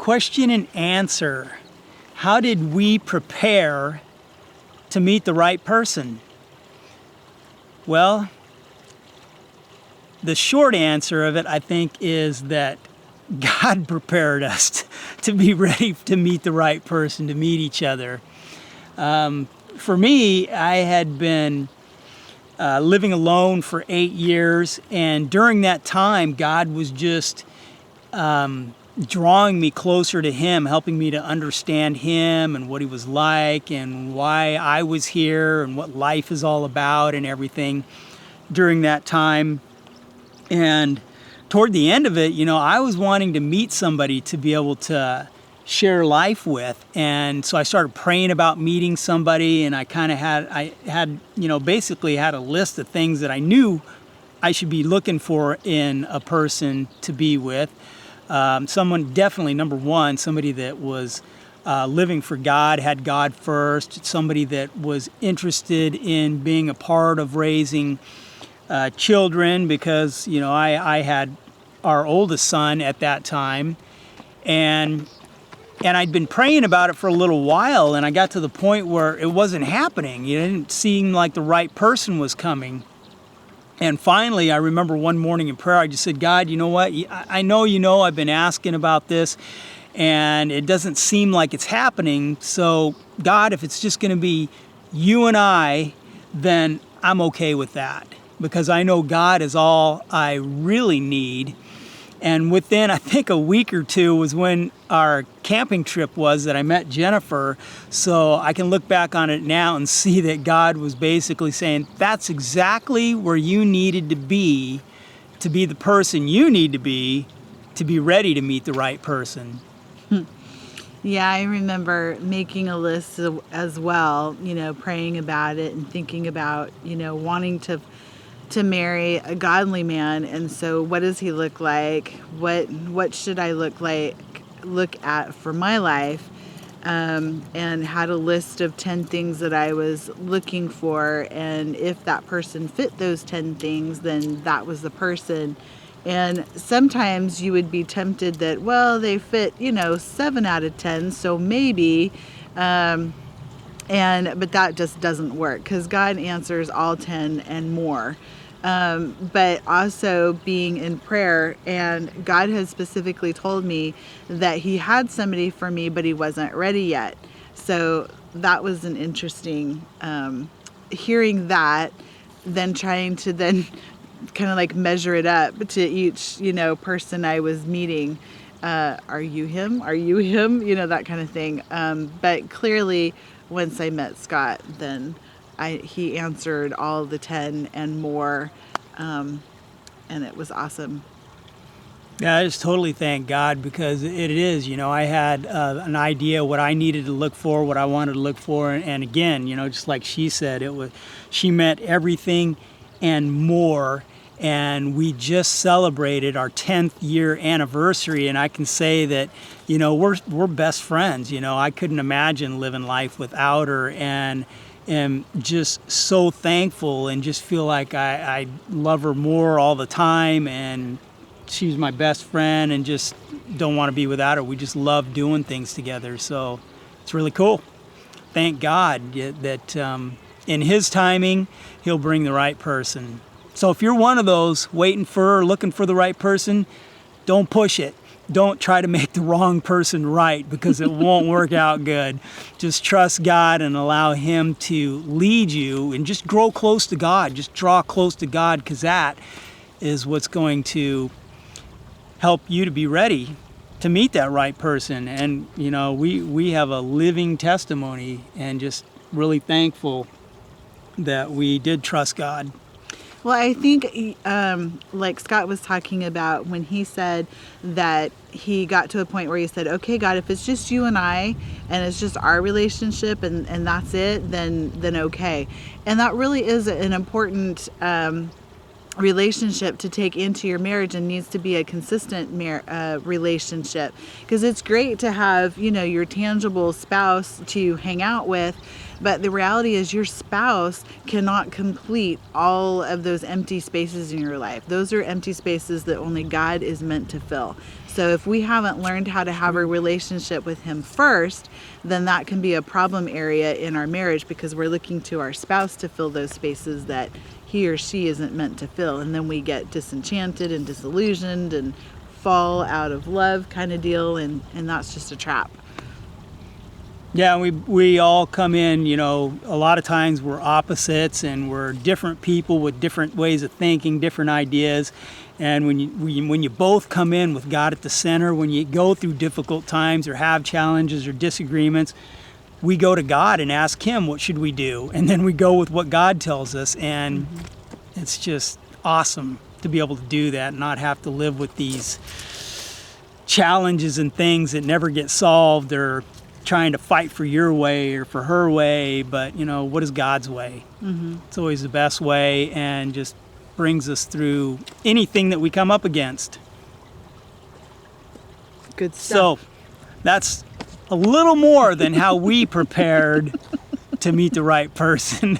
question and answer. How did we prepare to meet the right person? Well, the short answer of it, I think, is that God prepared us to be ready to meet the right person, to meet each other. For me, I had been living alone for 8 years, and during that time, God was just drawing me closer to Him, helping me to understand Him and what He was like and why I was here and what life is all about and everything during that time. And toward the end of it, I was wanting to meet somebody to be able to share life with. And so I started praying about meeting somebody, and I had basically had a list of things that I knew I should be looking for in a person to be with. Someone, definitely number one, somebody that was living for God, had God first, somebody that was interested in being a part of raising children, because I had our oldest son at that time, and I'd been praying about it for a little while, and I got to the point where it wasn't happening. It didn't seem like the right person was coming. And finally, I remember one morning in prayer, I just said, God, you know what? I know I've been asking about this, and it doesn't seem like it's happening. So, God, if it's just going to be you and I, then I'm okay with that, because I know God is all I really need. And within, I think, a week or two was when our camping trip was that I met Jennifer. So I can look back on it now and see that God was basically saying, that's exactly where you needed to be the person you need to be ready to meet the right person. Yeah, I remember making a list as well, praying about it and thinking about, wanting to marry a godly man. And so what does he look like? What should I look at for my life? And had a list of 10 things that I was looking for. And if that person fit those 10 things, then that was the person. And sometimes you would be tempted that, well, they fit, 7 out of 10. So maybe, but that just doesn't work, because God answers all 10 and more. But also being in prayer, and God has specifically told me that He had somebody for me, but He wasn't ready yet. So that was an interesting, hearing that, then trying to then kind of like measure it up to each, person I was meeting. Are you him? Are you him? That kind of thing. But clearly once I met Scott, then he answered all the 10 and more, and it was awesome. Yeah, I just totally thank God, because it is, I had an idea what I needed to look for, what I wanted to look for, and again, just like she said, she meant everything and more. And we just celebrated our 10th year anniversary, and I can say that, we're best friends. I couldn't imagine living life without her, and am just so thankful and just feel like I love her more all the time, and she's my best friend, and just don't want to be without her. We just love doing things together, so it's really cool. Thank God that in His timing, He'll bring the right person. So if you're one of those waiting for or looking for the right person, don't push it. Don't try to make the wrong person right, because it won't work out good. Just trust God and allow Him to lead you, and just grow close to God. Just draw close to God, because that is what's going to help you to be ready to meet that right person. And, we have a living testimony, and just really thankful that we did trust God. Well, I think like Scott was talking about when he said that he got to a point where he said, okay, God, if it's just you and I, and it's just our relationship, and that's it, then okay. And that really is an important relationship to take into your marriage, and needs to be a consistent relationship, because it's great to have, you know, your tangible spouse to hang out with, but the reality is your spouse cannot complete all of those empty spaces in your life. Those are empty spaces that only God is meant to fill. So if we haven't learned how to have a relationship with him first, then that can be a problem area in our marriage, because we're looking to our spouse to fill those spaces that he or she isn't meant to fill. And then we get disenchanted and disillusioned and fall out of love kind of deal. And that's just a trap. Yeah, we all come in, you know, a lot of times we're opposites and we're different people with different ways of thinking, different ideas. And when you both come in with God at the center, when you go through difficult times or have challenges or disagreements, we go to God and ask him, what should we do? And then we go with what God tells us. And it's just awesome to be able to do that and not have to live with these challenges and things that never get solved, or trying to fight for your way or for her way. But, you know, what is God's way? It's always the best way, and just brings us through anything that we come up against. Good stuff. So that's a little more than how we prepared to meet the right person.